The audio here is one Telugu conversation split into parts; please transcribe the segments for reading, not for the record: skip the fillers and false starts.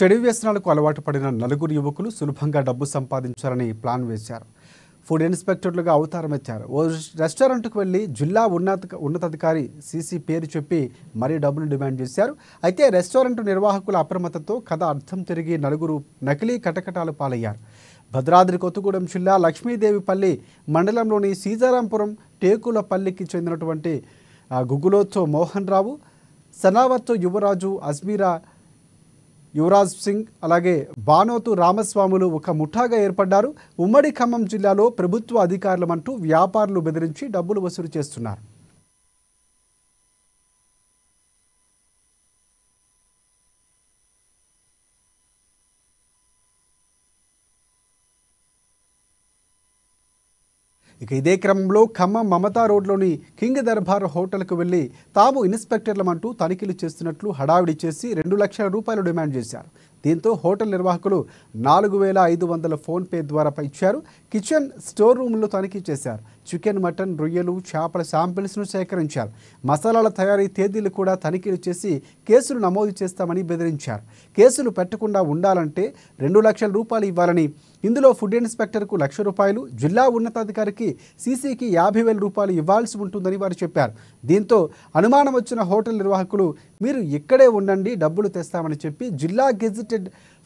చెడు వ్యసనాలకు అలవాటు పడిన నలుగురు యువకులు సులభంగా డబ్బు సంపాదించాలని ప్లాన్ వేశారు. ఫుడ్ ఇన్స్పెక్టర్లుగా అవతారమెత్తారు. ఓ రెస్టారెంట్కు వెళ్లి జిల్లా ఉన్నతాధికారి సీసీ పేరు చెప్పి మరీ డబ్బులు డిమాండ్ చేశారు. అయితే రెస్టారెంట్ నిర్వాహకుల అప్రమత్తతో కథ అర్థం తిరిగి నలుగురు నకిలీ కటకటాలు పాలయ్యారు. భద్రాద్రి కొత్తగూడెం జిల్లా లక్ష్మీదేవిపల్లి మండలంలోని సీతారాంపురం టేకులపల్లికి చెందినటువంటి గుగ్గులోత్తో మోహన్ రావు, సనావత్తో యువరాజు, అజ్మీరా యువరాజ్ సింగ్, అలాగే బానోతు రామస్వాములు ఒక ముఠాగా ఏర్పడ్డారు. ఉమ్మడి ఖమ్మం జిల్లాలో ప్రభుత్వ అధికారులమంటూ వ్యాపారులు బెదిరించి డబ్బులు వసూలు చేస్తున్నారు. ఇక ఇదే క్రమంలో ఖమ్మం మమతా రోడ్లోని కింగ్ దర్బార్ హోటల్కు వెళ్లి తాము ఇన్స్పెక్టర్లమంటూ తనిఖీలు చేస్తున్నట్లు హడావిడి చేసి 2 లక్షల రూపాయలు డిమాండ్ చేశారు. దీంతో హోటల్ నిర్వాహకులు 4500 ఫోన్పే ద్వారా ఇచ్చారు. కిచెన్, స్టోర్ రూమ్లో తనిఖీ చేశారు. చికెన్, మటన్, రొయ్యలు, చేపల శాంపిల్స్ను సేకరించారు. మసాలాల తయారీ తేదీలు కూడా తనిఖీలు చేసి కేసులు నమోదు చేస్తామని బెదిరించారు. కేసులు పెట్టకుండా ఉండాలంటే 2 లక్షల రూపాయలు ఇవ్వాలని, ఇందులో ఫుడ్ ఇన్స్పెక్టర్కు 1 లక్ష రూపాయలు, జిల్లా ఉన్నతాధికారికి సీసీకి 50,000 రూపాయలు ఇవ్వాల్సి ఉంటుందని వారు చెప్పారు. దీంతో అనుమానం వచ్చిన హోటల్ నిర్వాహకులు మీరు ఇక్కడే ఉండండి, డబ్బులు తెస్తామని చెప్పి జిల్లా గెజిటెడ్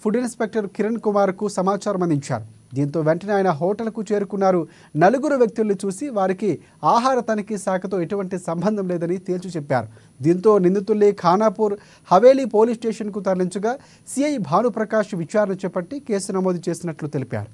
ఫుడ్ ఇన్స్పెక్టర్ కిరణ్ కుమార్కు సమాచారం అందించారు. దీంతో వెంటనే ఆయన హోటల్కు చేరుకున్నారు. నలుగురు వ్యక్తుల్ని చూసి వారికి ఆహార తనిఖీ శాఖతో ఎటువంటి సంబంధం లేదని తేల్చి చెప్పారు. దీంతో నిందితుల్ని ఖానాపూర్ హవేలీ పోలీస్ స్టేషన్కు తరలించగా సిఐ భానుప్రకాష్ విచారణ చేపట్టి కేసు నమోదు చేసినట్లు తెలిపారు.